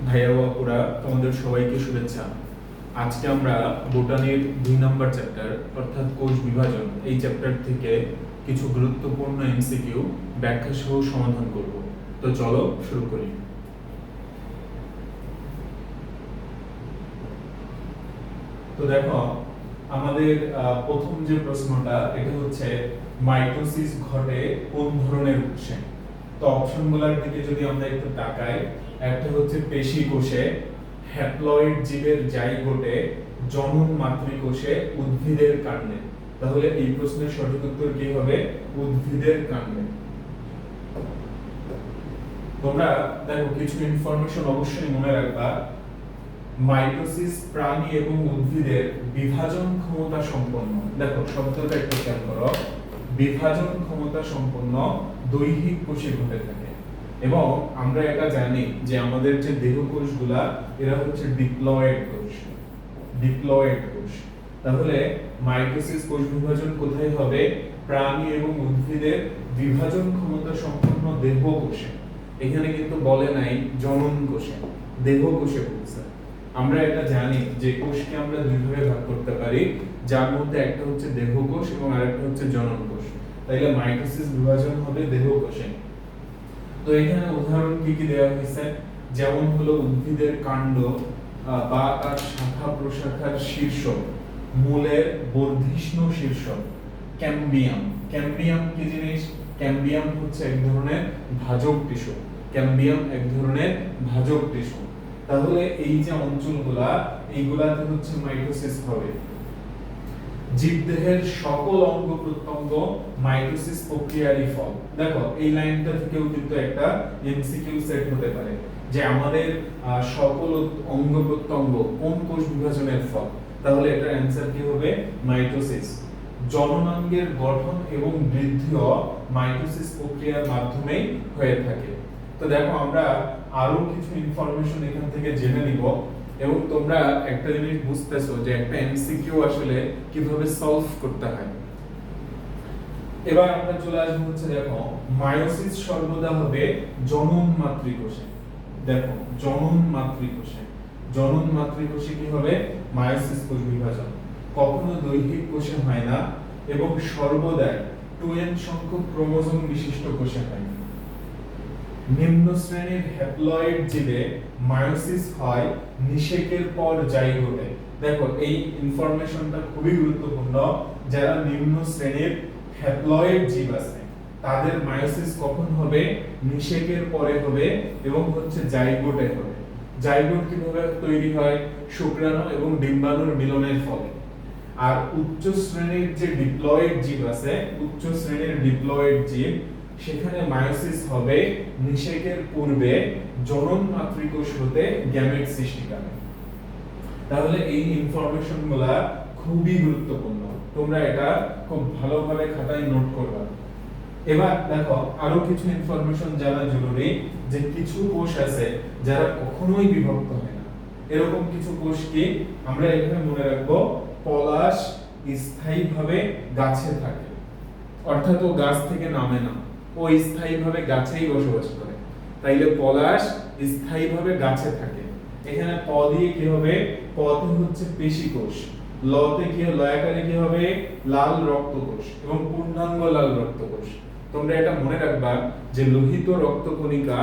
ভাইয়া ও আপুরা, তোমাদের সবাইকে শুভেচ্ছা। আজকে আমরা বোটানির 2 নম্বর চ্যাপ্টার অর্থাৎ কোষ বিভাজন এই চ্যাপ্টার থেকে কিছু গুরুত্বপূর্ণ এমসিকিউ ব্যাখ্যা সহ সমাধান করব। তো চলো শুরু করি। তো দেখো, আমাদের প্রথম যে প্রশ্নটা এটা হচ্ছে মাইটোসিস ঘটে কোন ধরনের কোষে। তো অপশনগুলোর দিকে যদি আমরা একটু তাকাই, একটা হচ্ছে পেশি কোষে, হ্যাপ্লয়েড জীবের জাইগোটে, জনন মাতৃকোষে, উদ্ভিদের কাণ্ডে। তাহলে এই প্রশ্নের সঠিক উত্তর কি হবে? উদ্ভিদের কাণ্ডে। তোমরা দেখো, কিছু ইনফরমেশন অবশ্যই মনে রাখবা। মাইটোসিস প্রাণী এবং উদ্ভিদের বিভাজন ক্ষমতা সম্পন্ন, দেখো শব্দটা একটু খেয়াল করো, বিভাজন ক্ষমতা সম্পন্ন দৈহিক কোষে ঘটে থাকে। এবং আমরা এটা জানি যে আমাদের যে দেহ কোষগুলা এরা হচ্ছে ডিপ্লয়েড কোষ, ডিপ্লয়েড কোষ। তাহলে মাইটোসিস কোষ বিভাজন কোথায় হবে? প্রাণী এবং উদ্ভিদের বিভাজন ক্ষমতা সম্পন্ন দেহ কোষে। এখানে কিন্তু বলে নাই জনন কোষে, দেহ কোষে বলছে। আমরা এটা জানি যে কোষকে আমরা দুই ভাগে ভাগ করতে পারি, যার মধ্যে একটা হচ্ছে দেহ কোষ এবং আরেকটা হচ্ছে জনন কোষ। তাইলে মাইটোসিস বিভাজন হবে দেহ কোষে। তো এখানে উদাহরণ কি কি দেওয়া হয়েছে? যেমন হলো উদ্ভিদের কাণ্ড বা তার শাখা প্রশাখার শীর্ষ, মূলের বর্ধিষ্ণু শীর্ষ, ক্যাম্বিয়াম। ক্যাম্বিয়াম কি জিনিস? ক্যাম্বিয়াম হচ্ছে এক ধরনের ভাজক টিস্যু। ক্যাম্বিয়াম এক ধরনের ভাজক টিস্যু। তাহলে এই যে অঞ্চলগুলা, এইগুলাতে হচ্ছে মাইটোসিস হবে। জীবদেহের সকল অঙ্গ প্রত্যঙ্গ মাইটোসিস প্রক্রিয়ারই ফল। দেখো, এই লাইনটা থেকেও কিন্তু একটা এমসিকিউ সেট হতে পারে যে আমাদের সকল অঙ্গ প্রত্যঙ্গ কোন কোষ বিভাজনের ফল। তাহলে এটার অ্যানসার কি হবে? মাইটোসিস। জননাঙ্গের গঠন এবং বৃদ্ধিও মাইটোসিস প্রক্রিয়ার মাধ্যমেই হয়ে থাকে। তো দেখো, আমরা আরো কিছু ইনফরমেশন এখান থেকে জেনে নিব এবং তোমরা একটা জিনিস বুঝতেছো যে একটা এমসিকিউ আসলে কিভাবে সলভ করতে হয়। এবার আমরা চলে আসবো হচ্ছে, দেখো মায়োসিস সর্বদা হবে জনন মাতৃকোষে। দেখো, জনন মাতৃকোষে, জনন মাতৃকোষে কি হবে? মায়োসিস কোষ বিভাজন। কখনো দৈহিক কোষে হয় না এবং সর্বদাই 2n সংখ্যক ক্রোমোজোম বিশিষ্ট কোষে হয়। নিম্ন শ্রেণীর হ্যাপ্লয়েড জীবে মায়োসিস হয় নিষেকের পর জাইগোটে। দেখো, এই ইনফরমেশনটা খুবই গুরুত্বপূর্ণ। যারা নিম্ন শ্রেণীর হ্যাপ্লয়েড জীব আছে তাদের মায়োসিস কখন হবে? নিষেকের পরে হবে এবং হচ্ছে জাইগোটে হবে। জাইগোট কিভাবে তৈরি হয়? শুক্রাণু এবং ডিম্বাণুর মিলনের ফলে। আর উচ্চ শ্রেণীর যে ডিপ্লয়েড জীব আছে, উচ্চ শ্রেণীর ডিপ্লয়েড জীব, সেখানে মায়োসিস হবে নিষেকের পূর্বে জনন মাতৃকোষ হতে গ্যামেট সৃষ্টিকালে। তাহলে এই ইনফরমেশনগুলো খুবই গুরুত্বপূর্ণ, তোমরা এটা খুব ভালোভাবে খাতায় নোট করবা। এবার দেখো, আরো কিছু ইনফরমেশন জানা জরুরি যে কিছু কোষ আছে যারা কখনোই বিভক্ত হয় না। এরকম কিছু কোষ কি? আমরা এখানে মনে রাখবো, পলাশ স্থায়ীভাবে গাছে থাকে, অর্থাৎ ও গাছ থেকে নামে না, ও স্থায়ীভাবে গাছেই বসবাস করে। তাইলে পলাশ স্থায়ীভাবে গাছে থাকে। এখানে প দিয়ে কি হবে? পতে হচ্ছে পেশি কোষ, লতে কি, লয়াকারে কি হবে? লাল রক্ত কোষ এবং পূর্ণাঙ্গ লাল রক্ত কোষ। তোমরা এটা মনে রাখবা যে লোহিত রক্তকণিকা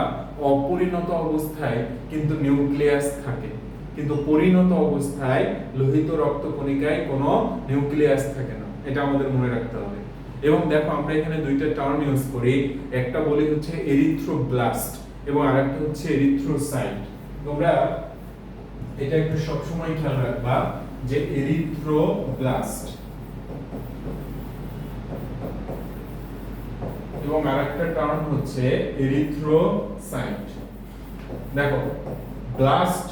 অপরিণত অবস্থায় কিন্তু নিউক্লিয়াস থাকে, কিন্তু পরিণত অবস্থায় লোহিত রক্তকণিকায় কোনো নিউক্লিয়াস থাকে না। এটা আমাদের মনে রাখতে হবে। এবং দেখো, আমরা এখানে দুইটা টার্ম ইউজ করি, একটা বলি হচ্ছে এরিথ্রোব্লাস্ট এবং আরেকটা হচ্ছে এরিথ্রোসাইট। তোমরা এটা একটু সবসময় খেয়াল রাখবা যে এরিথ্রোব্লাস্ট এবং আরেকটা টার্ম হচ্ছে এরিথ্রোসাইট। দেখো, ব্লাস্ট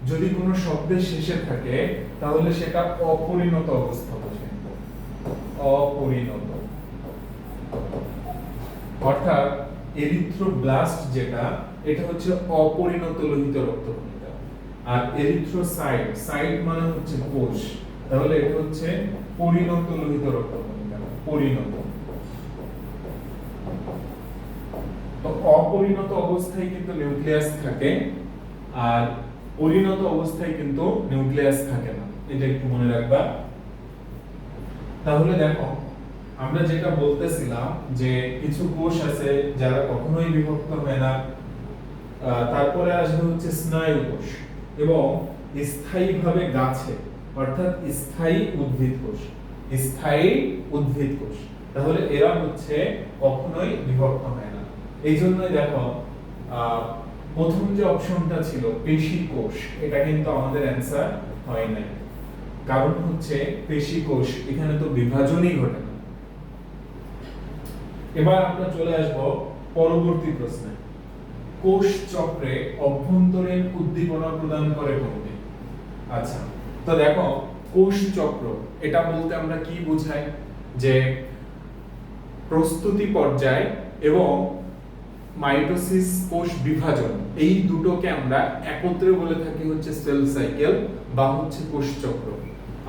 যদি কোনো শব্দের শেষে থাকে তাহলে সেটা অপরিণত অবস্থা বোঝায়, অপরিণত। অর্থাৎ এরিথ্রোব্লাস্ট যেটা, এটা হচ্ছে অপরিণত লোহিত রক্তকণিকা। আর এরিথ্রোসাইট, সাইট মানে হচ্ছে কোষ, তাহলে এটা হচ্ছে পরিণত লোহিত রক্তকণিকা, পরিণত। তো অপরিণত অবস্থায় কিন্তু নিউক্লিয়াস থাকে আর পরিণত অবস্থায় কিন্তু নিউক্লিয়াস থাকে না, এটা একটু মনে রাখবা। তাহলে দেখো আমরা যেটা বলতেছিলাম যে কিছু কোষ আছে যারা কখনোই বিভক্ত হয় না, তারপরে আসবে হচ্ছে স্নায়ু কোষ এবং স্থায়ীভাবে গাছে অর্থাৎ স্থায়ী উদ্ভিদ কোষ, স্থায়ী উদ্ভিদ কোষ। তাহলে এরা হচ্ছে কখনোই বিভক্ত হয় না। এই জন্যই দেখো প্রথম যে অপশনটা ছিল পেশি কোষ, এটা কিন্তু আমাদের অ্যান্সার হয় নাই, কারণ হচ্ছে পেশি কোষ এখানে তো বিভাজনই ঘটে না। এবার আমরা চলে আসব পরবর্তী প্রশ্নে। কোষ চক্রে অভ্যন্তরীণ উদ্দীপনা প্রদান করে কোনটি? আচ্ছা, তো দেখো কোষ চক্র এটা বলতে আমরা কি বোঝাই, যে প্রস্তুতি পর্যায় এবং মাইটোসিস কোষ বিভাজন, এই দুটোকে আমরা একত্রে বলে থাকি হচ্ছে সেল সাইকেল বা হচ্ছে কোষ চক্র।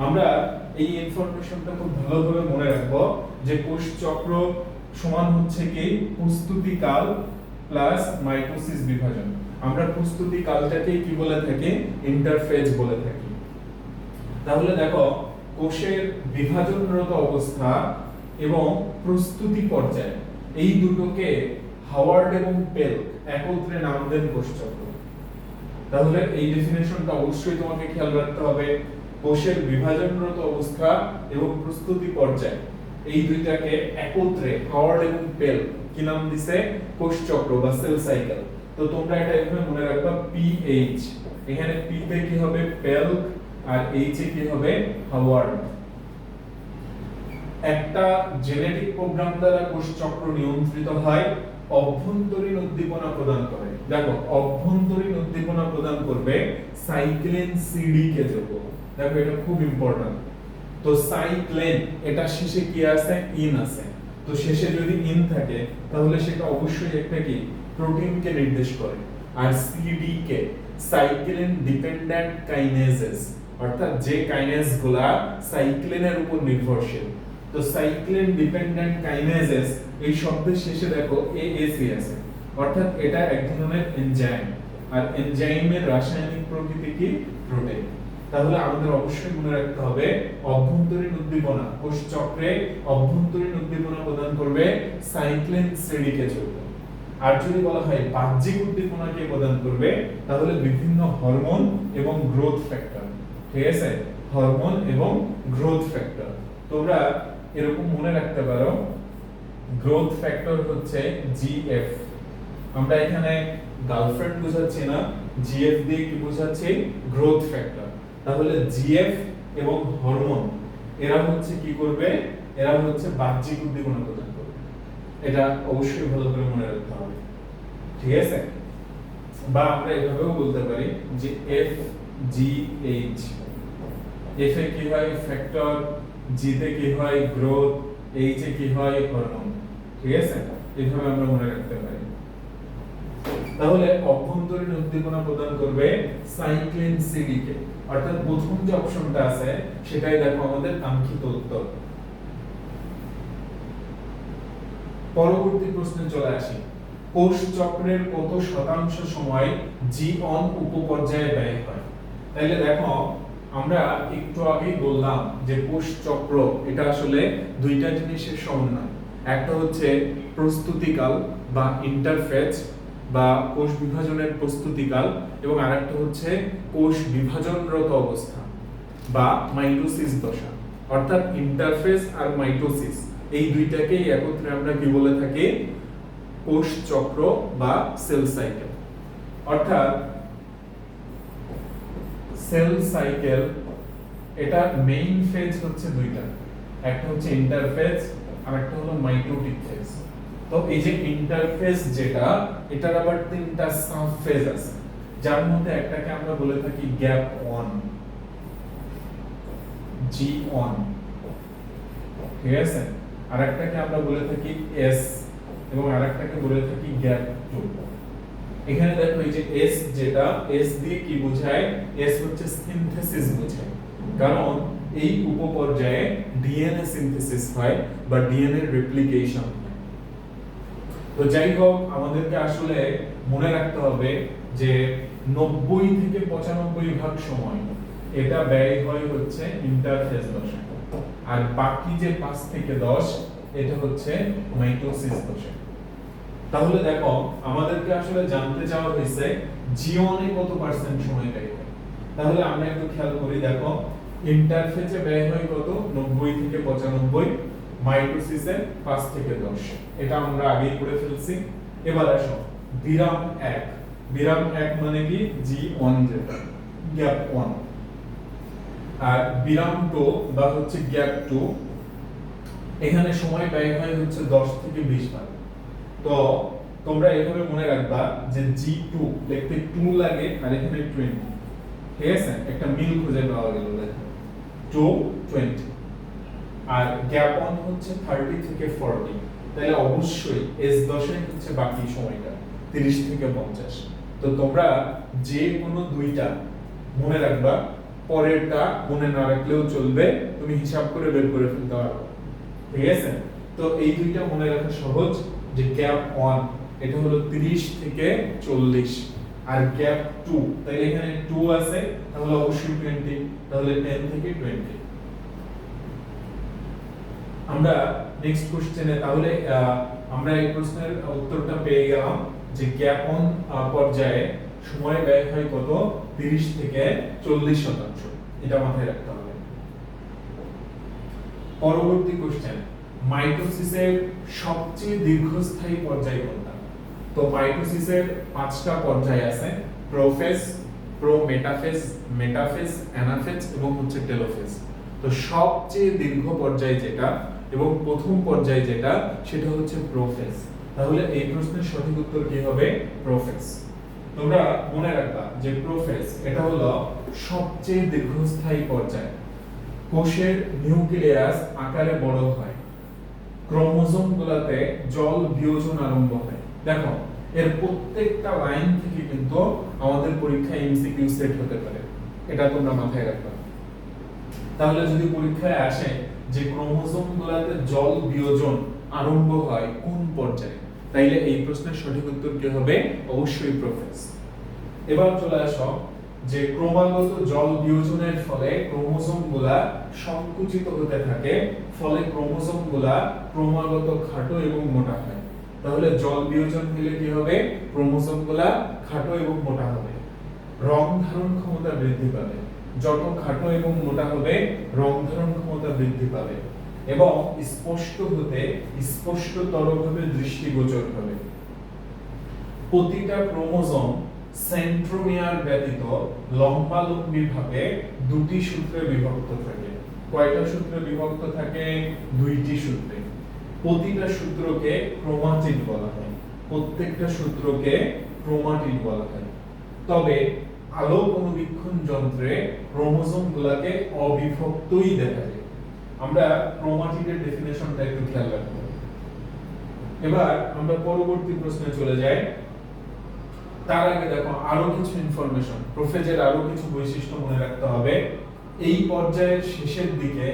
আমরা এই ইনফরমেশনটা খুব ভালোভাবে মনে রাখবো যে কোষ চক্র সমান হচ্ছে কি প্রস্তুতি কাল প্লাস মাইটোসিস বিভাজন। আমরা প্রস্তুতি কালটাকে কি বলে থাকি? ইন্টারফেজ বলে থাকি। তাহলে দেখো কোষের বিভাজনরত অবস্থা এবং প্রস্তুতি পর্যায়, এই দুটোকে হাওয়ার্ড এবং পেল একত্রে নাম দেন কোষ চক্র। তাহলে এই ডেফিনেশনটা অবশ্যই তোমাকে খেয়াল রাখতে হবে। কোষের বিভাজনরত অবস্থা এবং প্রস্তুতি পর্যায়, এই দুইটাকে একত্রে হাওয়ার্ড এবং পেল কি নাম দিছে? কোষ চক্র বা সেল সাইকেল। তো তোমরা এটা এভাবে মনে রাখবা, পিএইচ, এখানে পি তে কি হবে? পেল, আর এইচ এ কি হবে? হাওয়ার্ড। একটা জেনেটিক প্রোগ্রাম দ্বারা কোষ চক্র নিয়ন্ত্রিত হয়, অভ্যন্তরীণ উদ্দীপনা প্রদান করে। দেখো অভ্যন্তরীণ উদ্দীপনা প্রদান করবে সাইক্লিন সিডিকে যৌগ। দেখো এটা খুব ইম্পর্টেন্ট। তো সাইক্লিন, এটা শেষে কি আছে? ইন আছে। তো শেষে যদি ইন থাকে তাহলে সেটা অবশ্যই একটা কি প্রোটিনকে নির্দেশ করে। আর সিডিকে সাইক্লিন ডিপেন্ডেন্ট কাইনেজেস, অর্থাৎ যে কাইনেজগুলা সাইক্লিনের উপর নির্ভরশীল। তো সাইক্লিন ডিপেন্ডেন্ট কাইনেজেস এই শব্দের শেষে দেখো এএসি আছে, অর্থাৎ এটা এক ধরনের এনজাইম। আর এনজাইমের রাসায়নিক প্রকৃতি কি? প্রোটিন। তাহলে আমাদের অবশ্যই মনে রাখতে হবে অভ্যন্তরীণ উদ্দীপনা, কোষ চক্রে অভ্যন্তরীণ উদ্দীপনা প্রদান করবে সাইক্লিন সিডিকে যৌগ। আর যদি বলা হয় বাহ্যিক উদ্দীপনা কে প্রদান করবে, তাহলে বিভিন্ন হরমোন এবং গ্রোথ ফ্যাক্টর। ঠিক আছে, হরমোন এবং গ্রোথ ফ্যাক্টর তোমরা এরকম মনে রাখতে পারো। গ্রোথ ফ্যাক্টর হচ্ছে জিএফ। আমরা এখানে গার্লফ্রেন্ড বোঝাচ্ছি না, জিএফ দিয়ে কি বোঝাচ্ছি? Growth factor. তাহলে জিএফ এবং হরমোন এরা হচ্ছে কি করবে? এরা হচ্ছে বাহ্যিক উদ্দীপনা প্রদান করবে। এটা অবশ্যই ভালো করে মনে রাখতে হবে। ঠিক আছে, বা আমরা এভাবেও বলতে পারি যে এফ জি এইচ। এফ এ কি হয়? ফ্যাক্টর, জি তে কি হয়? গ্রোথ, এইচ এ কি হয়? হরমোন। ঠিক আছে, এইভাবে আমরা মনে রাখতে পারি। তাহলে অভ্যন্তরীণ উদ্দীপনা প্রদান করবে সাইক্লিন সিডিকে, অর্থাৎ প্রথম যে অপশনটা আছে সেটাই দেখো আমাদের কাঙ্ক্ষিত উত্তর। পরবর্তী প্রশ্নে চলে আসি। কোষ চক্রের কত শতাংশ সময় জি অন উপপর্যায়ে ব্যয় হয়? তাহলে দেখো আমরা একটু আগেই বললাম যে কোষ চক্র এটা আসলে দুইটা জিনিসের সমন্বয়। একটা হচ্ছে প্রস্তুতিকাল বা ইন্টারফেজ বা কোষ বিভাজনের প্রস্তুতিকাল, এবং আরেকটা হচ্ছে কোষ বিভাজনরত অবস্থা বা মাইটোসিস দশা। অর্থাৎ ইন্টারফেজ আর মাইটোসিস এই দুইটাকেই একত্রে আমরা কি বলে থাকি? কোষ চক্র বা সেল সাইকেল। অর্থাৎ সেল সাইকেল এটা মেইন ফেজ হচ্ছে দুইটা, একটা হচ্ছে ইন্টারফেজ আর একটা হলো মাইটোটিক ফেজ। তো এই যে ইন্টারফেজ যেটা, এটার আবার তিনটা সাব ফেজ আছে, যার মধ্যে একটাকে আমরা বলে থাকি গ্যাপ 1, G1। ঠিক আছে, আরেকটাকে আমরা বলে থাকি S এবং আরেকটাকে বলে থাকি গ্যাপ 2। এখানে দেখো এই যে S যেটা, S দিয়ে কি বোঝায়? S হচ্ছে সিনথেসিস বোঝায়, কারণ এই উপপর্যায়ে ডিএনএ সিনথেসিস হয় বা ডিএনএ রেপ্লিকেশন। তো যাই হোক, আমাদেরকে আসলে মনে রাখতে হবে যে 90 থেকে 95 ভাগ সময় এটা ব্যয় হয় হচ্ছে ইন্টারফেজ দশে, আর বাকি যে 5 থেকে 10 এটা হচ্ছে মাইটোসিস দশে। তাহলে দেখো আমাদেরকে আসলে জানতে চাওয়া হয়েছে জিওনে কত পার্সেন্ট সময় ব্যয় হয়। তাহলে আমরা একটু খেয়াল করি, দেখো ইন্টারফেজে ব্যয় হয় কত, 90 থেকে 95, মাইটোসিসে 5 থেকে 10, এটা আমরা আগেই করে ফেলছি। এবার আসো বিরাম 1, বিরাম 1 মানে কি G1, যেটা গ্যাপ 1, আর বিরাম 2 বা হচ্ছে গ্যাপ 2, এখানে সময় ব্যয় হয় হচ্ছে 10 থেকে 20 ভাগ। তো তোমরা এভাবে মনে রাখবা যে G2 লিখতে 2 লাগে আর এখানে 20, ঠিক আছে, একটা মিল খুঁজে পাওয়া গেল, দেখো 2 20, আর গ্যাপ 1 হচ্ছে 30 থেকে 40, তাহলে অবশ্যই S10 হচ্ছে বাকি সময়টা 30 থেকে 50। তো তোমরা যে কোনো দুইটা মনে রাখবা, পরেরটা মনে না রাখলেও চলবে, তুমি হিসাব করে বের করে ফেলতে পারো, ঠিক আছে। তো এই দুইটা মনে রাখা সহজ, যে গ্যাপ 1 এটা হলো 30 থেকে 40, আর গ্যাপ 2 তাহলে এখানে 2 আছে, তাহলে অবশ্যই 20, তাহলে 10 থেকে 20। আমরা নেক্সট কোশ্চেনে তাহলে আমরা এই প্রশ্নের উত্তরটা পেয়ে গেলাম যে গ্যাপ 1 পর্যায়ে সময় ব্যয় হয় কত, 30 থেকে 40%, এটা মাথায় রাখতে হবে। পরবর্তী কোশ্চেন, মাইটোসিসের সবচেয়ে দীর্ঘস্থায়ী পর্যায় কোনটা? তো মাইটোসিসের 5টা পর্যায় আছে, প্রোফেজ, প্রোমেটাফেজ, মেটাফেজ, অ্যানাফেজ এবং হচ্ছে টেলোফেজ। তো সবচেয়ে দীর্ঘ পর্যায় যেটা এবং প্রথম পর্যায় যেটা সেটা হচ্ছে প্রোফেজ। তাহলে এই প্রশ্নের সঠিক উত্তর কি হবে, প্রোফেজ। তোমরা মনে রাখবা যে প্রোফেজ এটা হলো সবচেয়ে দীর্ঘস্থায়ী পর্যায়। কোষের নিউক্লিয়াস আকারে বড় হয়, ক্রোমোজোম গুলাতে জল বিয়োজন আরম্ভ হয়। দেখো এর প্রত্যেকটা লাইন থেকে কিন্তু আমাদের পরীক্ষায় এমসিকিউ সেট হতে পারে, এটা তোমরা মাথায় রাখবা। তাহলে যদি পরীক্ষায় আসে যে ক্রোমোজোম গুলাতে জল বিয়োজন আরম্ভ হয় কোন পর্যায়ে, তাইলে এই প্রশ্নের সঠিক উত্তর কি হবে, অবশ্যই প্রোফেজ। এবার চলে আসো যে ক্রমাগত জল বিয়োজনের ফলে ক্রোমোজোম গুলা সংকুচিত হতে থাকে, ফলে ক্রোমোজোম গুলা ক্রমাগত খাটো এবং মোটা হয়। তাহলে জল বিয়োজন হলে কি হবে, ক্রোমোজোম গুলা খাটো এবং মোটা হবে। রং ধারণ ক্ষমতা বৃদ্ধি পাবে, যত খাটো এবং মোটা হবে রং ধারণ ক্ষমতা বৃদ্ধি পাবে এবং স্পষ্ট হতে স্পষ্টতরভাবে দৃষ্টিগোচর হবে। প্রতিটা ক্রোমোজোম সেন্ট্রোমিয়ার ব্যতীত লম্বালম্বি ভাবে দুটি সূত্রে বিভক্ত থাকে। কয়টা সূত্রে বিভক্ত থাকে, দুইটি সূত্রে। প্রতিটা সূত্রকে ক্রোমাটিড বলা হয়, প্রত্যেকটা সূত্রকে ক্রোমাটিড বলা হয়। তবে আলোক অনুবীক্ষণ যন্ত্রে ক্রোমোজোম গুলাকে অবিভক্তই দেখা যায়। আমরা ক্রোমাটিডের ডেফিনেশনটা একটু খেয়াল রাখবো। এবার আমরা পরবর্তী প্রশ্নে চলে যাই। তার আগে দেখো আরো কিছু ইনফরমেশন, প্রোফেজের আরো কিছু বৈশিষ্ট্য মনে রাখতে হবে। এই পর্যায়ের শেষের দিকে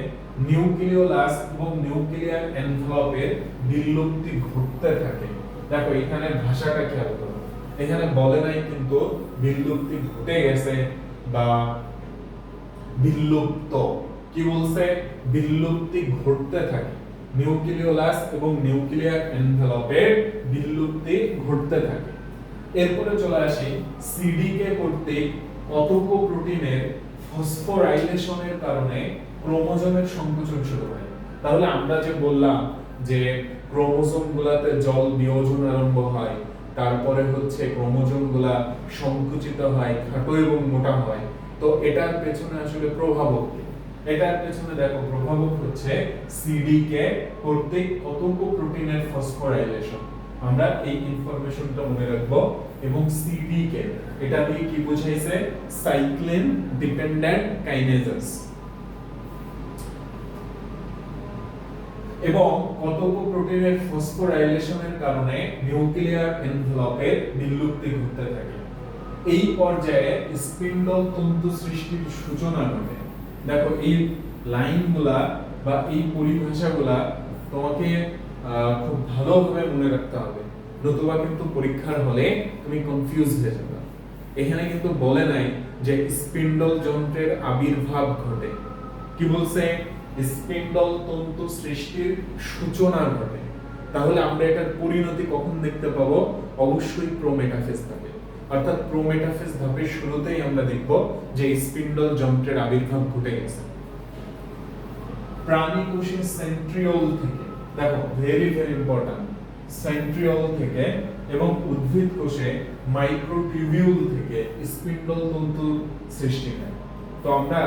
নিউক্লিওলাস এবং নিউক্লিয়ার এনভেলপের বিলুপ্তি ঘটতে থাকে। দেখো এখানে ভাষাটা খেয়াল করো, এখানে বলে নাই কিন্তু বিলুপ্তি ঘটে গেছে বা বিলুপ্ত, কি বলছে, বিলুপ্তি ঘটতে থাকে। নিউক্লিওলাস এবং নিউক্লিয়ার এনভেলপের বিলুপ্তি ঘটতে থাকে। এরপরে চলে আসি সিডিকে কর্তৃক অটোকো প্রোটিনের ফসফোরাইলেশনের কারণে ক্রোমোজোমের সংকোচন শুরু হয়। তাহলে আমরা যে বললাম যে ক্রোমোজোম গুলাতে জল বিয়োজন আরম্ভ হয়, তারপরে হচ্ছে ক্রোমোজোম গুলা সংকুচিত হয়, খাটো এবং মোটা হয়। তো এটার পেছনে আসলে প্রভাবক কি? এটার পেছনে দেখো প্রভাবক হচ্ছে সিডিকে কর্তৃক অটোকো প্রোটিনের ফসফোরাইলেশন। আমরা এই ইনফরমেশনটা মনে রাখবো। এবং সিডিকে এটা দিয়ে কি বোঝাইছে, সাইক্লিন ডিপেন্ডেন্ট কাইনেজেস। এবং অটোকো প্রোটিনের ফসফোরাইলেশনের কারণে নিউক্লিয়ার এনভেলপের বিলুপ্তি ঘটতে থাকে। এই পর্যায়ে স্পিন্ডল তন্তু সৃষ্টির সূচনা ঘটে। দেখো এই লাইনগুলা বা এই পরিভাষাগুলা তোমাকে খুব ভালোভাবে মনে রাখতে হবে, নতুবা কিন্তু পরীক্ষার হলে তুমি কনফিউজ হয়ে যাবে। এখানে কিন্তু বলে নাই যে স্পিন্ডল যন্ত্রের আবির্ভাব ঘটে, কি বলছে? স্পিন্ডল তন্তু সৃষ্টির সূচনা ঘটে। তাহলে আমরা এটার পরিণতি কখন দেখতে পাবো? অবশ্যই প্রোমেটাফেজ ধাপে, অর্থাৎ প্রোমেটাফেজ ধাপের শুরুতেই আমরা দেখব যে স্পিন্ডল যন্ত্রের আবির্ভাব ঘটে গেছে। প্রাণী কোষের সেন্ট্রিওল থেকে, দেখো ভেরি ভেরি ইম্পর্টেন্ট, সেন্ট্রিওল থেকে এবং উদ্ভিদ কোষে মাইক্রোটিউবিউল থেকে স্পিন্ডল তন্তুর সৃষ্টি হয়। তো আমরা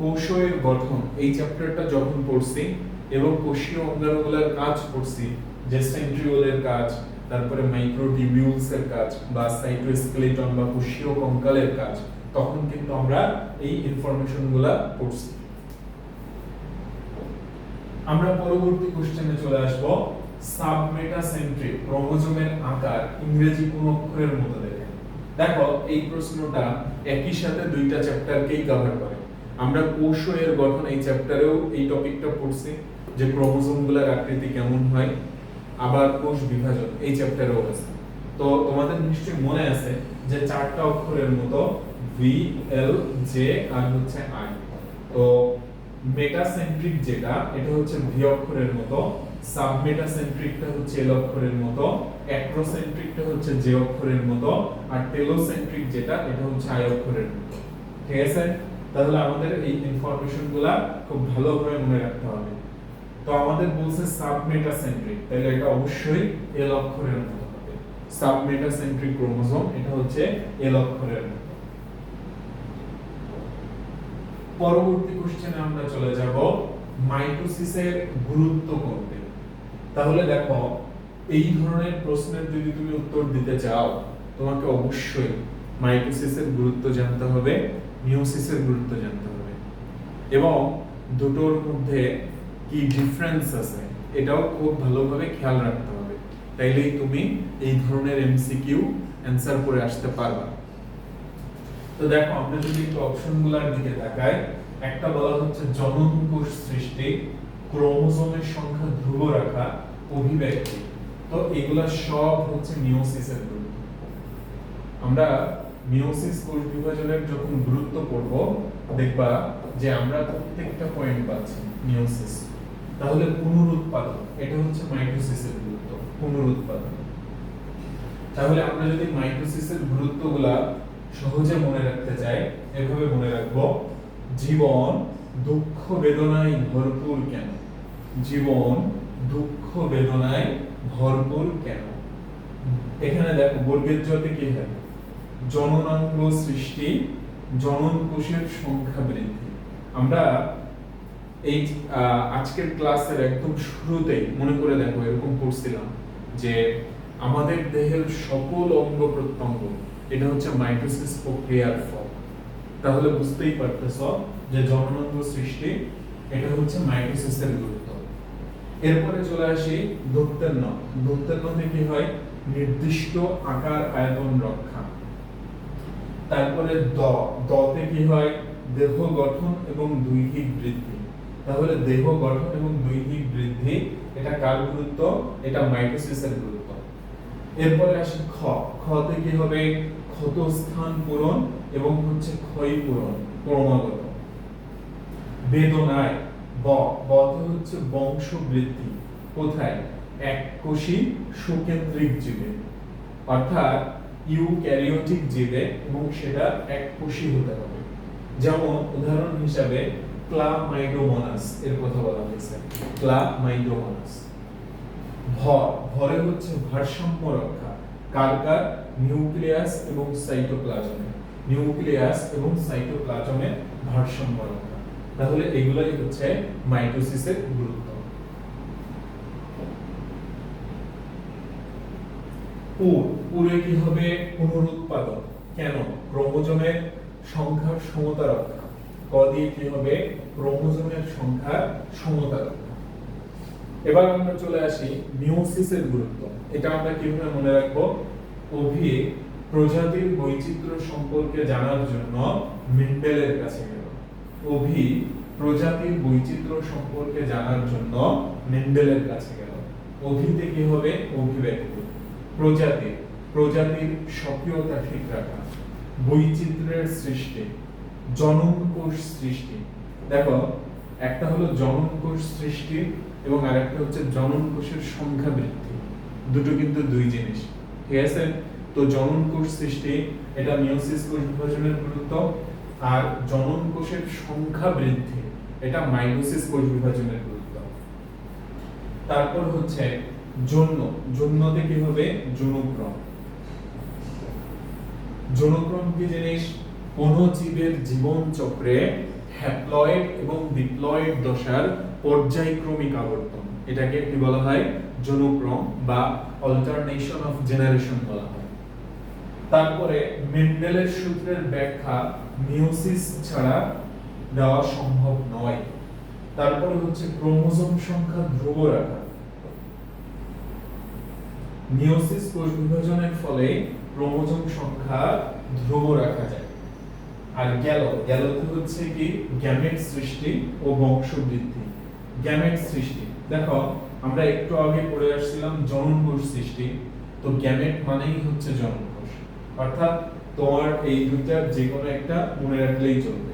কোষের গঠন এই চ্যাপ্টারটা যখন পড়ছি এবং কোষীয় অঙ্গাণুগুলোর কাজ পড়ছি, যে সেন্ট্রিওলের কাজ, তারপরে মাইক্রোটিউবিউলস এর কাজ বা সাইটোস্কেলেটন বা কোষীয় কঙ্কালের কাজ, তখন কিন্তু আমরা এই ইনফরমেশনগুলা পড়ছি। আমরা পরবর্তী কোশ্চেনে চলে আসব। সাবমেটাসেন্ট্রিক ক্রোমোজোমের আকার ইংরেজি কোন অক্ষরের মতো দেখে? দেখো এই প্রশ্নটা একই সাথে দুইটা চ্যাপ্টারকেই কভার করে। আমরা কোষ এর গঠন এই চ্যাপ্টারেও এই টপিকটা পড়ছি, যে ক্রোমোজোমগুলোর আকৃতি কেমন হয়, আবার কোষ বিভাজন এই চ্যাপ্টারেও আছে। তো তোমাদের নিশ্চয়ই মনে আছে যে চারটা অক্ষরের মতো ভি, এল, জে আর হচ্ছে আই। তো মেটাসেন্ট্রিক যেটা, এটা হচ্ছে ভি অক্ষরের মতো, সাবমেটাসেন্ট্রিকটা হচ্ছে এল অক্ষরের মতো, অ্যাক্রোসেন্ট্রিকটা হচ্ছে জে অক্ষরের মতো, আর টেলোসেন্ট্রিক যেটা, এটা হচ্ছে আই অক্ষরের মতো। ঠিক আছে? তাহলে আমাদের এই ইনফরমেশনগুলা খুব ভালোভাবে মনে রাখতে হবে। তো আমাদের বলছে সাবমেটাসেন্ট্রিক, তাহলে এটা অবশ্যই এল অক্ষরের মতো হবে। সাবমেটাসেন্ট্রিক ক্রোমোজোম এটা হচ্ছে এল অক্ষরের মতো। পরবর্তী কোশ্চেনে আমরা চলে যাব মাইটোসিসের গুরুত্ব কোনটি। তাহলে দেখো এই ধরনের প্রশ্নের যদি তুমি উত্তর দিতে চাও, তোমাকে অবশ্যই মাইটোসিসের গুরুত্ব জানতে হবে, মিয়োসিসের গুরুত্ব জানতে হবে, এবং দুটোর মধ্যে কি ডিফারেন্স আছে এটাও খুব ভালোভাবে খেয়াল রাখতে হবে। তাইলেই তুমি এই ধরনের এমসিকিউ অ্যানসার করে আসতে পারবা। তো দেখো আমরা যদি একটু অপশনগুলোর দিকে তাকাই, একটা বলা হচ্ছে জনন কোষ সৃষ্টি, ক্রোমোজোমের সংখ্যা ধ্রুব রাখা, অভিব্যক্তি। তো এগুলা সব হচ্ছে মিয়োসিসের গুরুত্ব। আমরা মিয়োসিস কোষ বিভাজনের যখন গুরুত্ব পড়ব, দেখবা যে আমরা প্রত্যেকটা পয়েন্ট পাচ্ছি মিয়োসিস। তাহলে পুনরুৎপাদন, এটা হচ্ছে মাইটোসিসের গুরুত্ব, পুনরুৎপাদন। তাহলে আমরা যদি মাইটোসিসের গুরুত্বগুলা সহজে মনে রাখতে চাই, এভাবে মনে রাখবো, জীবন দুঃখ বেদনায় ভরপুর কেন? জীবন দুঃখ বেদনায় ভরপুর কেন? এখানে দেখো বর্গের জতে কি হয়? জননাঙ্গ সৃষ্টি, জনন কোষের সংখ্যা বৃদ্ধি। আমরা এই আজকের ক্লাসের একদম শুরুতেই মনে করে দেখো এরকম পড়ছিলাম যে আমাদের দেহের সকল অঙ্গ প্রত্যঙ্গ এটা হচ্ছে মাইটোসিস প্রক্রিয়ার ফল। তাহলে বুঝতেই পারতেছো যে জননাঙ্গ সৃষ্টি এটা হচ্ছে মাইটোসিসের গুরুত্ব। এরপরে চলে আসি দন্তেন্ন। দন্তেন্নতে কি হয়? নির্দিষ্ট আকার আয়তন রক্ষা। তারপরে দতে কি হয়? দেহ গঠন এবং দৈহিক বৃদ্ধি। তাহলে দেহ গঠন এবং দৈহিক বৃদ্ধি এটা কার গুরুত্ব? এটা মাইটোসিসের গুরুত্ব। এরপরে আসি খতে কি হবে? ক্ষতস্থান পূরণ এবং হচ্ছে ক্ষয় পূরণ ক্রমাগত। বেদনায় বতে হচ্ছে বংশ বৃদ্ধি। কোথায়? এককোষী সুকেন্দ্রিক জীবে, অর্থাৎ ইউক্যারিওটিক জীবে, এবং সেটা এককোষী হতে হবে। যেমন উদাহরণ হিসাবে ক্লামাইডোমোনাস এর কথা বলা হয়েছে, ক্লামাইডোমোনাস। ভরে হচ্ছে ভারসাম্য রক্ষা। কার? নিউক্লিয়াস এবং সাইটোপ্লাজমে। নিউক্লিয়াস এবং সাইটোপ্লাজমের ভারসাম্য রক্ষা। তাহলে এগুলাই হচ্ছে মাইটোসিসের গুরুত্ব। পুরে কি হবে? পুনরুৎপাদন। কেন? ক্রোমোজোমের সংখ্যার সমতা রক্ষা। ক দিয়ে কি হবে? ক্রোমোজোমের সংখ্যার সমতা রক্ষা। এবার আমরা চলে আসি মিয়োসিসের গুরুত্ব। এটা আমরা কিভাবে মনে রাখবো? প্রজাতির বৈচিত্র্য সম্পর্কে জানার জন্য মেন্ডেলের কাছে গেল। প্রজাতির বৈচিত্র্য সম্পর্কে জানার জন্য মেন্ডেলের কাছে গেল। অভিতে কি হবে? অভিব্যক্তি। প্রজাতির স্বকীয়তা ঠিক রাখা, বৈচিত্র্যের সৃষ্টি, জনন কোষ সৃষ্টি। দেখো, একটা হলো জনন কোষ সৃষ্টি এবং আরেকটা হচ্ছে জনন কোষের সংখ্যা বৃদ্ধি। দুটো কিন্তু দুই জিনিস, ঠিক আছে? তো জনন কোষ সৃষ্টি এটা মিয়োসিস কোষ বিভাজনের গুরুত্ব, আর জনন কোষের সংখ্যা বৃদ্ধি এটা মাইটোসিস কোষ বিভাজনের গুরুত্ব। তারপর হচ্ছে জন্য, জন্যতে কি হবে? যৌনক্রম। যৌনক্রম কি জিনিস? কোন জীবের জীবন চক্রে হ্যাপ্লয়েড এবং ডিপ্লয়েড দশার পর্যায়ক্রমিক আবর্তন, এটাকে কি বলা হয়? যৌনক্রম বা অল্টারনেশন অফ জেনারেশন বলা হয়। তারপরে মেন্ডেলের সূত্রের ব্যাখ্যা মিয়োসিস ছাড়া দেওয়া সম্ভব নয়। তারপরে হচ্ছে ক্রোমোজোম সংখ্যা ধ্রুব রাখা। মিয়োসিস কোষ বিভাজনের ফলে ক্রোমোজোম সংখ্যা ধ্রুব রাখা যায়। আর গ্যালোতে হচ্ছে কি? গ্যামেট সৃষ্টি ও বংশবৃদ্ধি। গ্যামেট সৃষ্টি, দেখো আমরা একটু আগে পড়ে আসছিলাম জনন কোষ সৃষ্টি, তো গ্যামেট মানেই হচ্ছে জনন কোষ। অর্থাৎ তোমার এই দুইটার যে কোনো একটা মনে রাখলেই চলবে।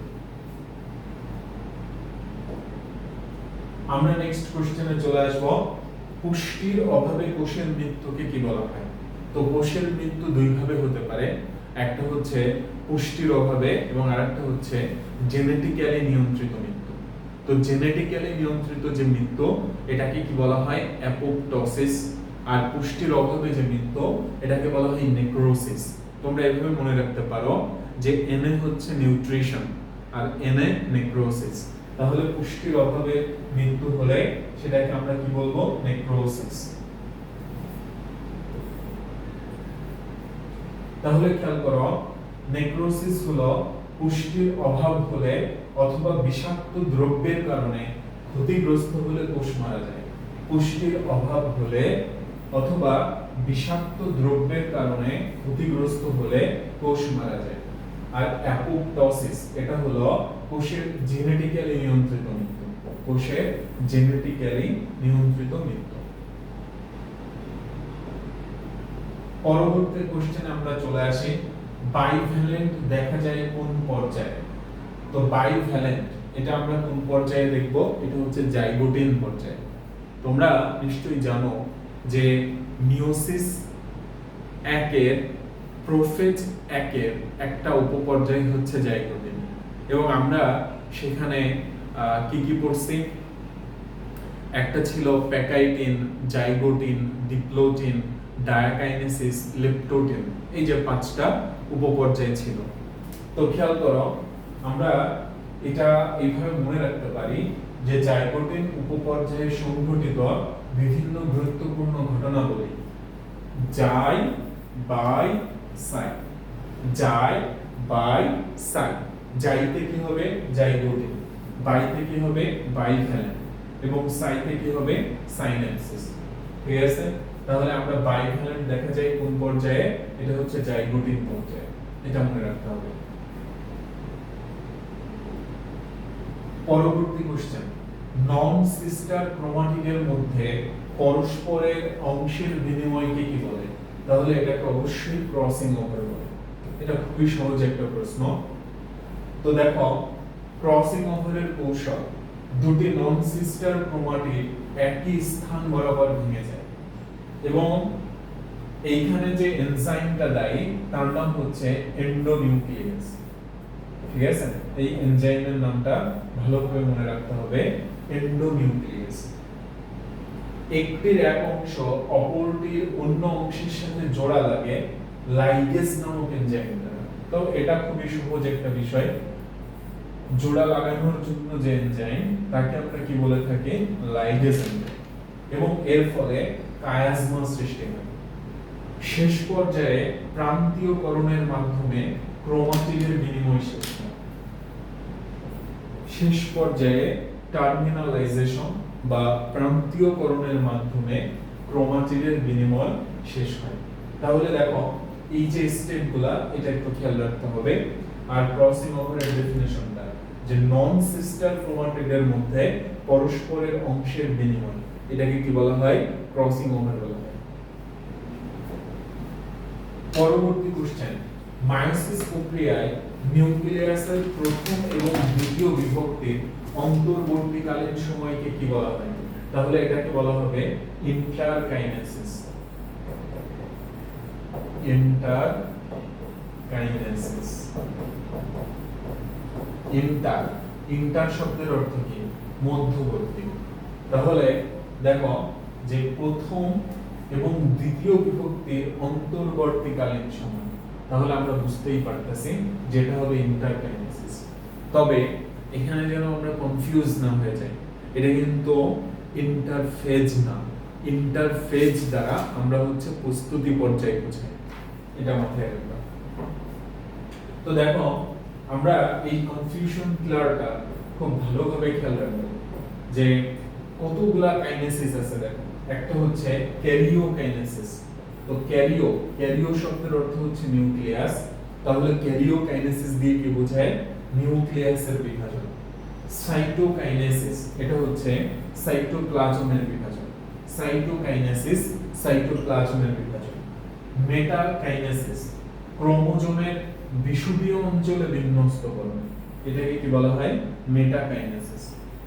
আমরা নেক্সট কোশ্চেনে চলে আসব। পুষ্টির অভাবে কোষের মৃত্যুকে কি বলা হয়? তো কোষের মৃত্যু দুই ভাবে হতে পারে, একটা হচ্ছে পুষ্টির অভাবে এবং আরেকটা হচ্ছে জেনেটিক্যালি নিয়ন্ত্রিত মৃত্যু। তো জেনেটিক্যালি নিয়ন্ত্রিত যে মৃত্যু এটাকে কি বলা হয়? অ্যাপোপ্টোসিস। আর পুষ্টির অভাবে যে মৃত্যু এটাকে বলা হয় নেক্রোসিস। তোমরা এভাবে মনে রাখতে পারো যে এনএ হচ্ছে নিউট্রিশন আর এনএ নেক্রোসিস। তাহলে পুষ্টির অভাবে মৃত্যু হলে সেটাকে আমরা কি বলবো? নেক্রোসিস। তাহলে খেয়াল করো, নেক্রোসিস হলো পুষ্টির অভাব হলে অথবা বিষাক্ত দ্রব্যের কারণে ক্ষতিগ্রস্ত হলে কোষ মারা যায়। পুষ্টির অভাব হলে অথবা বিষাক্ত দ্রব্যের কারণে ক্ষতিগ্রস্ত হলে কোষ মারা যায়। আর অ্যাপোপ্টোসিস এটা হলো কোষের জেনেটিক্যালি নিয়ন্ত্রিত মৃত্যু। কোষের জেনেটিক্যালি নিয়ন্ত্রিত মৃত্যু। পরবর্তী কোশ্চেনে আমরা চলে আসি। বাইভ্যালেন্ট দেখা যায় কোন পর্যায়ে? তো বাইভ্যালেন্ট এটা আমরা কোন পর্যায়ে দেখব? এটা হচ্ছে জাইগোটিন পর্যায়ে। তোমরা নিশ্চয়ই জানো যে মিয়োসিস একের প্রোফেজ একের একটা উপপর্যায় হচ্ছে জাইগোটিন, এবং আমরা সেখানে কি কি পড়ছি? একটা ছিল pachytene, zygotene, diplotene, diakinesis, leptotene, এই যে পাঁচটা উপপর্যায় ছিল। তো খেয়াল করো, আমরা এটা এইভাবে মনে রাখতে পারি যে জাইগোটিন উপপর্যায়ে সংঘটিত বিভিন্ন গুরুত্বপূর্ণ ঘটনাবলী জাই বাই সাই। জাই বাই সাই। জাইতে কি হবে? জাইগোটিন। বাইতে কি হবে? বাইভ্যালেন্ট। এবং সাইতে কি হবে? সাইনেপসিস। ঠিক আছে? তাহলে আমরা বাইভ্যালেন্ট দেখা যায় কোন পর্যায়ে? এটা হচ্ছে জাইগোটিন পর্যায়ে, এটা মনে রাখতে হবে। পরবর্তী কোশ্চেন, নন সিস্টার ক্রোমাটিডের মধ্যে পরস্পরের অংশের বিনিময়কে কি বলে? তাহলে এটাকে অবশ্যই ক্রসিং ওভার বলে। এটা খুবই সহজ একটা প্রশ্ন। তো দেখো, ক্রসিং ওভারের কৌশল, দুটি নন সিস্টার ক্রোমাটিড একই স্থান বরাবর ভেঙে যায় এবং এইখানে যে এনজাইমটা দায়ী তার নাম হচ্ছে এন্ডোনিউক্লিয়েজ। ঠিক আছে? এই এনজাইমের নামটা ভালোভাবে মনে রাখতে হবে, এন্ডোনিউক্লিয়েজ। একটির এক অংশ অপরটির অন্য অংশের সাথে জোড়া লাগে লাইগেজ নামক এনজাইম দ্বারা। তো এটা খুবই সহজ একটা বিষয়। জোড়া লাগানোর জন্য যে এনজাইম তাকে আমরা কি বলে থাকি? Ligase enzyme. এবং এর ফলে কায়াজমা সৃষ্টি হয়। শেষ পর্যায়ে প্রান্তীয়করণের মাধ্যমে ক্রোমাটিডের বিনিময় শেষ হয়। শেষ পর্যায়ে টার্মিনালাইজেশন বা প্রান্তীয়করণের মাধ্যমে ক্রোমাটিডের বিনিময় শেষ হয়। তাহলে দেখো, এই যে স্টেপগুলা এটা একটু খেয়াল রাখতে হবে। আর ক্রসিং ওভারের ডেফিনিশনটা যে নন সিস্টার ক্রোমাটিডের মধ্যে পরস্পরের অংশের বিনিময়, এটাকে কি বলা হয়? ক্রসিং ওভার বলা হয়। পরবর্তী কোশ্চেন, মায়োসিস প্রক্রিয়ায় নিউক্লিয়াসের প্রথম এবং দ্বিতীয় বিভক্তির অন্তর্বর্তীকালীন সময়কে কি বলা হয়? তাহলে এটাকে বলা হবে ইন্টারকাইনেসিস। ইন্টারকাইনেসিস। ইন্টার শব্দের অর্থ কি? মধ্যবর্তী। তাহলে দেখো যে প্রথম এবং দ্বিতীয় বিভক্তির অন্তর্বর্তীকালীন সময়, তাহলে আমরা বুঝতেই পারতেছি যেটা হবে ইন্টারকাইনেসিস। তবে এখানে যেন আমরা কনফিউজ না হয়ে যাই, এটা কিন্তু ইন্টারফেজ না। ইন্টারফেজ দ্বারা আমরা হচ্ছে প্রস্তুতি পর্যায় বুঝাই, এটা মাথায় রাখবা। তো দেখো আমরা এই কনফিউশন ক্লিয়ারটা খুব ভালোভাবে খেয়াল রাখবো যে কতগুলা কাইনেসিস আছে। দেখো একটা হচ্ছে ক্যারিওকাইনেসিস। তো ক্যারিও শব্দের অর্থ হচ্ছে নিউক্লিয়াস, তাহলে ক্যারিওকাইনেসিস দিয়ে কি বোঝায়? নিউক্লিয়াসের বিভাজন। সাইটোকাইনেসিস, এটা হচ্ছে সাইটোপ্লাজমের বিভাজন। সাইটোকাইনেসিস সাইটোপ্লাজমের বিভাজন। মেটাকাইনেসিস, ক্রোমোজোমের বিষুবীয় অঞ্চলে বিন্যস্তকরণ, এটাকে কি বলা হয়? মেটাকাইনেসিস।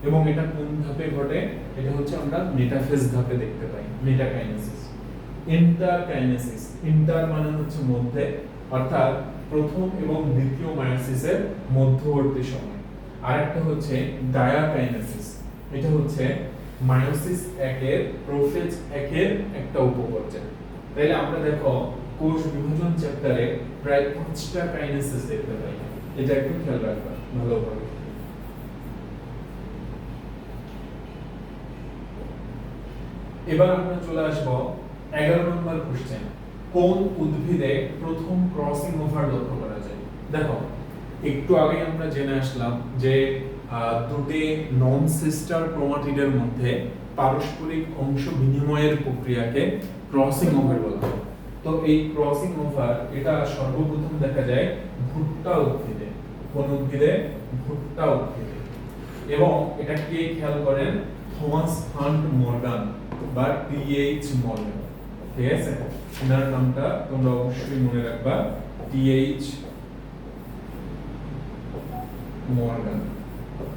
এবং এটা কোন ধাপে ঘটে? এটা হচ্ছে আমরা মেটাফেজ ধাপে দেখতে পাই মেটাকাইনেসিস। ইন্টারকাইনেসিস, ইন্টার মানে হচ্ছে মধ্যে, অর্থাৎ প্রথম এবং দ্বিতীয় মায়োসিসের মধ্যবর্তী সময়। আরেকটা হচ্ছে ডায়াকাইনেসিস, এটা হচ্ছে মায়োসিস 1 এর প্রোফেজ 1 এর একটা উপপর্যায়। তাহলে আমরা দেখো কোষ বিভাজন চ্যাপ্টারে প্রায় 5টা কাইনেসিস দেখতে পাই, এটা একটু খেয়াল রাখবা ভালোভাবে। এবার আমরা চলে আসব 11 নম্বর কোশ্চেন, কোন উদ্ভিদে প্রথম ক্রসিং ওভার লক্ষ্য করা যায়? দেখো একটু আগে আমরা জেনে আসলাম যে দুটি নন সিস্টার ক্রোমাটিডের মধ্যে পারস্পরিক অংশ বিনিময়ের প্রক্রিয়াকে ক্রসিং ওভার বলা হয়। তো এই ক্রসিং ওভার এটা সর্বপ্রথম দেখা যায় ভুট্টা উদ্ভিদে। কোন উদ্ভিদে? ভুট্টা উদ্ভিদে। এবং এটা কে খেয়াল করেন? থমাস হান্ট মর্গান বা টিএইচ মর্গান। ঠিক আছে, এনার নামটা তোমরা অবশ্যই মনে রাখবা, TH Morgan,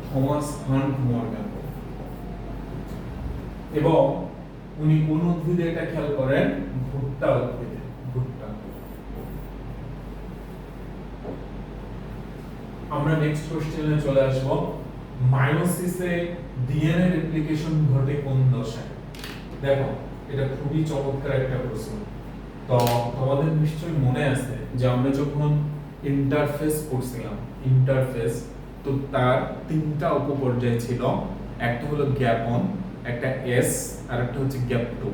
Thomas Hunt Morgan. এবং উনি কোন উদ্ভিদে এটা খেয়াল করেন? ভুট্টা উদ্ভিদে। ভুট্টা। আমরা নেক্সট কোশ্চেনে চলে আসব, মায়োসিসে ডিএনএ রেপ্লিকেশন ঘটে কোন দশায়? দেখো এটা খুবই চমৎকার একটা প্রশ্ন। তো তোমাদের নিশ্চয়ই মনে আছে যে আমরা যখন ইন্টারফেস পড়ছিলাম, ইন্টারফেস, তো তার 3টা উপপর্যায় ছিল। একটা হলো গ্যাপন, একটা এস, আর একটা হচ্ছে গ্যাপ 2।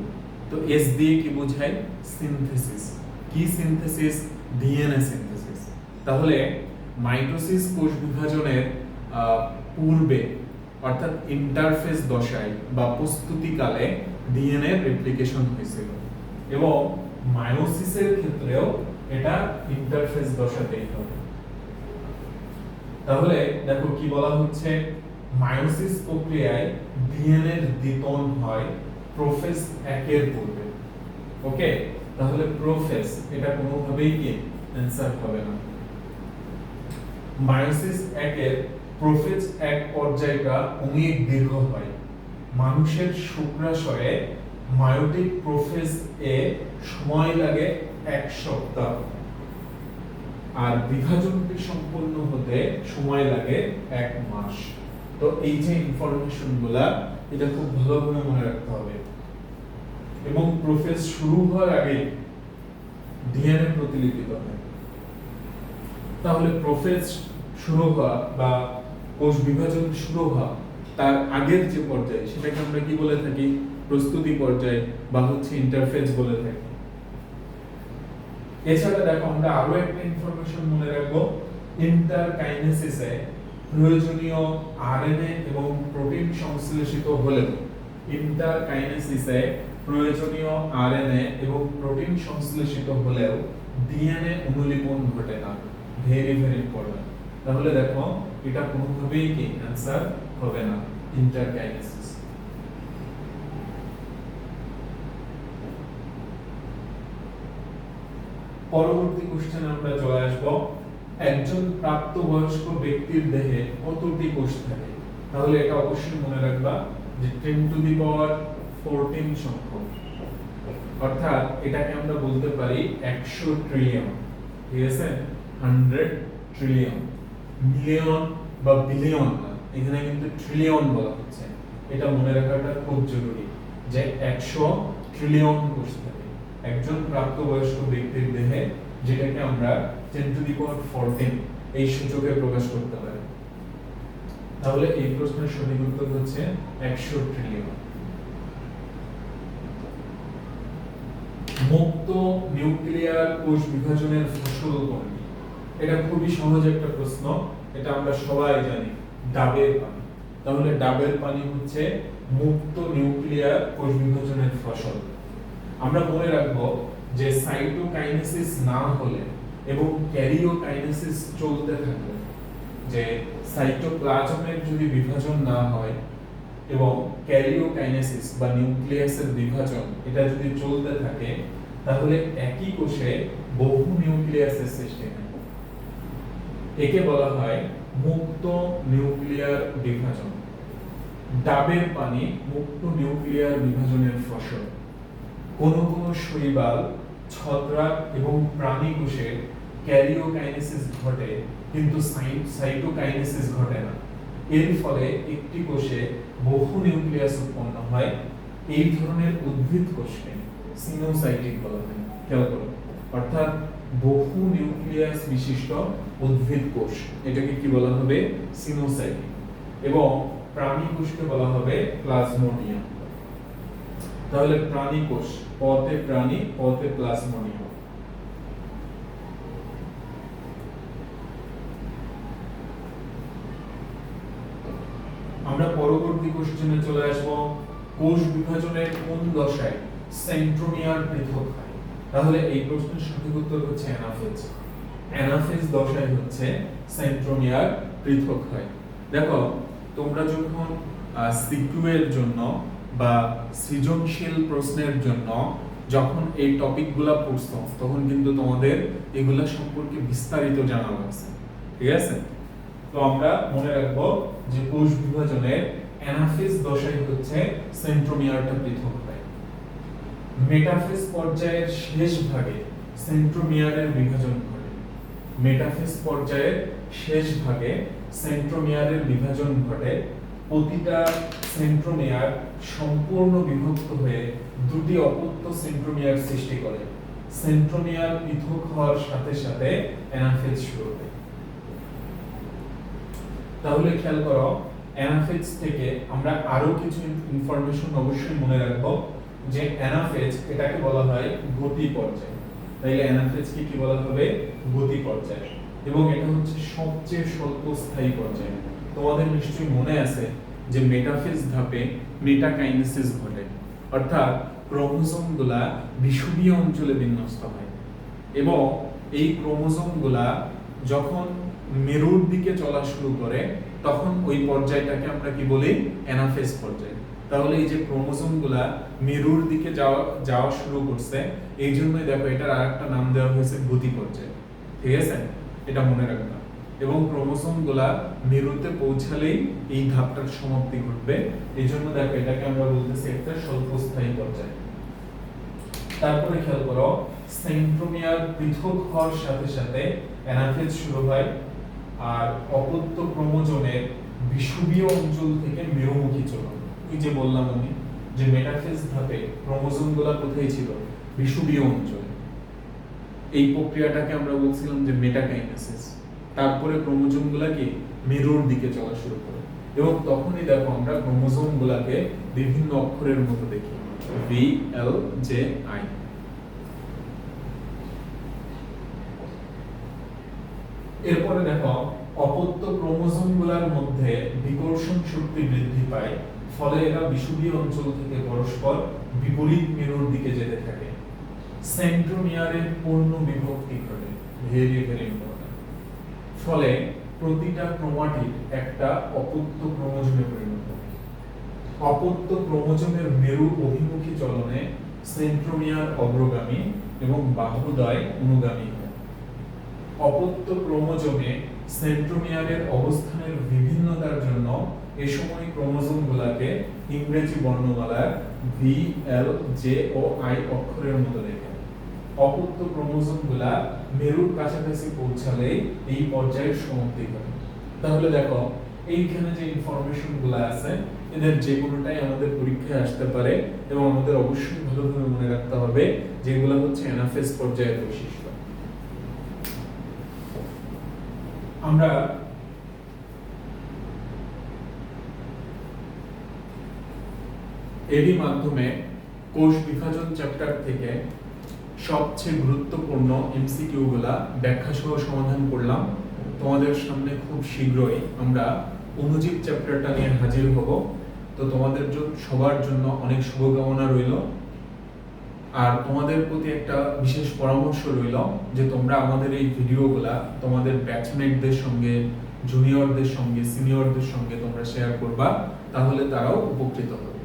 তো এস দিয়ে কি বোঝায়? সিনথেসিস। কি সিনথেসিস? DNA synthesis. তাহলে মাইটোসিস কোষ বিভাজনের পূর্বে অর্থাৎ ইন্টারফেস দশায় বা প্রস্তুতিকালে ডিএনএ রেপ্লিকেশন হয়েছিল, এবং মায়োসিসের ক্ষেত্রেও এটা ইন্টারফেস দশাতেই হবে। তাহলে দেখো কি বলা হচ্ছে, মায়োসিস প্রক্রিয়ায় ডিএনএ এর দ্বিতন হয় প্রোফেজ 1 এর পূর্বে। ওকে, তাহলে প্রোফেজ এটা কোনোভাবেই কি অ্যানসার হবে না। মায়োসিস 1 এর প্রোফেজ 1 পর্যায়টা অনেক দীর্ঘ হয়। মানুষের শুক্রাশয়ে মায়োটিক প্রোফেজ এ সময় লাগে 1 সপ্তাহ, আর বিভাজনটি সম্পূর্ণ হতে সময় লাগে 1 মাস। তো এই যে ইনফরমেশনগুলা এটা খুব ভালোভাবে মনে রাখতে হবে। এবং প্রোফেজ শুরু হওয়ার আগে ডিএনএ প্রতিলিপিত হয়। তাহলে প্রোফেজ শুরু হওয়া বা কোষ বিভাজন শুরু হওয়া তার আগের যে পর্যায় সেটাকে আমরা কি বলে থাকি? প্রস্তুতি পর্যায় বা হচ্ছে ইন্টারফেজ বলে থাকি। এছাড়া দেখো আমরা আরো একটা ইনফরমেশন মনে রাখবো, ইন্টারকাইনেসিসে প্রয়োজনীয় আরএনএ এবং প্রোটিন সংশ্লেষিত হলেও, ইন্টারকাইনেসিসে প্রয়োজনীয় আরএনএ এবং প্রোটিন সংশ্লেষিত হলেও ডিএনএ অনুলিপন ঘটে না। Very very important. তাহলে দেখো এটা কোনোভাবেই কি অ্যানসার হবে না, ইন্টারকাইনেসিস। পরবর্তী কোশ্চেনে আমরা চলে আসব, একজন প্রাপ্তবয়স্ক ব্যক্তির দেহে কতটি কোষ থাকে? তাহলে এটা অবশ্যই মনে রাখবা যে 10 টু দি পাওয়ার 14 সংখ্যক, অর্থাৎ এটাকে আমরা বলতে পারি 100 ট্রিলিয়ন। ঠিক আছে, 100 ট্রিলিয়ন, মিলিয়ন বা বিলিয়ন না, এখানে কিন্তু ট্রিলিয়ন বলা হচ্ছে। এটা মনে রাখাটা খুব জরুরি যে 100 ট্রিলিয়ন কোষ থাকে একজন প্রাপ্তবয়স্ক ব্যক্তির দেহে, যেটাকে আমরা 10 টু দি পাওয়ার 14 এই সূচকে প্রকাশ করতে পারি। তাহলে এই প্রশ্নের সঠিক উত্তর হচ্ছে 100 ট্রিলিয়ন। মুক্ত নিউক্লিয়ার কোষ বিভাজনের ফসল কোনটি? এটা খুবই সহজ একটা প্রশ্ন, এটা আমরা সবাই জানি, ডাবের পানি। তাহলে ডাবের পানি হচ্ছে মুক্ত নিউক্লিয়ার কোষ বিভাজনের ফসল। আমরা মনে রাখবো যে সাইটোকাইনেসিস না হলে এবং ক্যারিওকাইনেসিস চলতে থাকলে, যে সাইটোপ্লাজমের যদি বিভাজন না হয় এবং ক্যারিওকাইনেসিস বা নিউক্লিয়াসের বিভাজন এটা যদি চলতে থাকে, তাহলে একই কোষে বহু নিউক্লিয়াসের সৃষ্টি হয়। একে বলা হয় মুক্ত নিউক্লিয়ার বিভাজন। ডাবের পানি মুক্ত নিউক্লিয়ার বিভাজনের ফসল। কোন কোন শৈবাল, ছত্রাক এবং প্রাণী কোষে ক্যারিওকাইনেসিস ঘটে, কিন্তু সাইটোকাইনেসিস ঘটে না। এর ফলে একটি কোষে বহু নিউক্লিয়াস উৎপন্ন হয়। এই ধরনের উদ্ভিদ কোষকে সিনোসাইটিক বলা হয়। খেয়াল করো, অর্থাৎ বহু নিউক্লিয়াস বিশিষ্ট উদ্ভিদ কোষ, এটাকে কি বলা হবে? সিনোসাইটিক। এবং প্রাণী কোষকে বলা হবে প্লাজমোডিয়াম। তাহলে প্রাণী কোষ, পতে প্রাণী, পতে প্লাজমোডিয়াম। আমরা পরবর্তী কোশ্চেনে চলে আসব, কোষ বিভাজনের কোন দশায় সেন্ট্রোমিয়ার পৃথক হয়? তাহলে এই প্রশ্নের সঠিক উত্তর হচ্ছে অ্যানাফেজ। অ্যানাফেজ দশায় হচ্ছে সেন্ট্রোমিয়ার পৃথক হয়। দেখো, তোমরা যখন সিকিউ এর জন্য বা সৃজনশীল প্রশ্নের জন্য যখন এই টপিকগুলো পড়ছো, তখন কিন্তু তোমাদের এগুলা সম্পর্কে বিস্তারিত জানা লাগছে। ঠিক আছে, তো আমরা মনে রাখবো যে কোষ বিভাজনের অ্যানাফেজ দশায় হচ্ছে সেন্ট্রোমিয়ারটা পৃথক হয়। মেটাফেজ পর্যায়ের শেষ ভাগে সেন্ট্রোমিয়ারের বিভাজন ঘটে। মেটাফেজ পর্যায়ের শেষ ভাগে সেন্ট্রোমিয়ারের বিভাজন ঘটে। প্রতিটা সেন্ট্রোমিয়ার সম্পূর্ণ বিভক্ত হয়ে দুটি অপত্য সেন্ট্রোমিয়ার সৃষ্টি করে। সেন্ট্রোমিয়ার পৃথক হওয়ার সাথে সাথে অ্যানাফেজ শুরু হয়। তাহলে খেয়াল করো, অ্যানাফেজ থেকে আমরা আরো কিছু ইনফরমেশন অবশ্যই মনে রাখবো, যে অ্যানাফেজ এটাকে বলা হয় গতি পর্যায়। তাইলে অ্যানাফেজকে কি বলা হবে? গতি পর্যায়। এবং এটা হচ্ছে সবচেয়ে স্বল্পস্থায়ী পর্যায়। তোমাদের নিশ্চয়ই মনে আছে যে মেটাফেজ ধাপে মেটাকাইনেসিস ঘটে, অর্থাৎ ক্রোমোসোমগুলা বিষুবীয় অঞ্চলে বিন্যস্ত হয় এবং এই ক্রোমোসোমগুলা যখন মেরুর দিকে চলা শুরু করে, তখন ওই পর্যায়টাকে আমরা কি বলি? অ্যানাফেজ পর্যায়। তাহলে এই যে ক্রোমোসোমগুলা মেরুর দিকে যাওয়া শুরু করছে, এই জন্যই দেখো এটার আরেকটা নাম দেওয়া হয়েছে গতি পর্যায়। ঠিক আছে, এটা মনে রাখবা। এবং ক্রোমোসোমগুলা মেরুতে পৌঁছালেই এই ধাপটার সমাপ্তি ঘটবে। এই জন্য দেখো এটাকে আমরা বলতেছি একটা স্বল্পস্থায়ী পর্যায়। তারপরে খেয়াল করো, সেন্ট্রোমিয়ার পৃথক হওয়ার সাথে সাথে অ্যানাফেজ শুরু হয়। আর অপত্য ক্রোমোজোমের বিষুবীয় অঞ্চল থেকে মেরুমুখী চলন। এই যে বললাম আমি যে মেটাফেজ ধাপে ক্রোমোজোমগুলা কোথায় ছিল? বিষুবীয় অঞ্চলে। এই প্রক্রিয়াটাকে আমরা বলছিলাম যে মেটাকাইনেসিস। তারপরে ক্রোমোজোমগুলা কি মেরুর দিকে চলা শুরু করে, এবং তখনই দেখো আমরা ক্রোমোজোমগুলাকে বিভিন্ন অক্ষরের মতো দেখি, ভি, এল, জে, আই। এরপরে দেখো, অপত্য ক্রোমোজোমগুলোর মধ্যে বিকর্ষণ শক্তি বৃদ্ধি পায়, ফলে এরা বিষুবীয় অঞ্চল থেকে পরস্পর বিপরীত মেরুর দিকে যেতে থাকে। সেন্ট্রোমিয়ারের পূর্ণ বিভক্তি ঘটে, ভেরি ভেরি ইম্পর্টেন্ট। ফলে প্রতিটা ক্রোমাটিড একটা অপত্য ক্রোমোজোমে পরিণত হয়। অপত্য ক্রোমোজোমের মেরু অভিমুখী চলনে সেন্ট্রোমিয়ার অগ্রগামী এবং বাহুদ্বয় অনুগামী হয়। অপত্য ক্রোমোজোমে সেন্ট্রোমিয়ারের অবস্থানের বিভিন্নতার জন্য এই সময় ক্রোমোজোমগুলোকে ইংরেজি বর্ণমালার ভি, এল, জে ও আই অক্ষরের মতো লেখে। অপত্য ক্রোমোজোমগুলা মেরুর কাছাকাছি পৌঁছালেই এই পর্যায়ের সমাপ্তি ঘটে। তাহলে দেখো এইখানে যে ইনফরমেশন গুলো আছে এদের যে কোনোটাই আমাদের পরীক্ষায় আসতে পারে এবং আমাদের অবশ্যই ভালোভাবে মনে রাখতে হবে যেগুলো হচ্ছে অ্যানাফেজ পর্যায়ের বৈশিষ্ট্য। আমরা এরই মাধ্যমে কোষ বিভাজন চ্যাপ্টার থেকে সবচেয়ে গুরুত্বপূর্ণ এমসিকিউ গুলা ব্যাখ্যা সহ সমাধান করলাম। তোমাদের সামনে খুব শীঘ্রই আমরা অণুজীব চ্যাপ্টারটা নিয়ে হাজির হব। তো তোমাদের সবার জন্য অনেক শুভকামনা রইল। আর তোমাদের প্রতি একটা বিশেষ পরামর্শ রইল যে তোমরা আমাদের এই ভিডিওগুলা তোমাদের ব্যাচমেটদের সঙ্গে, জুনিয়রদের সঙ্গে, সিনিয়রদের সঙ্গে তোমরা শেয়ার করবা, তাহলে তারাও উপকৃত হবে।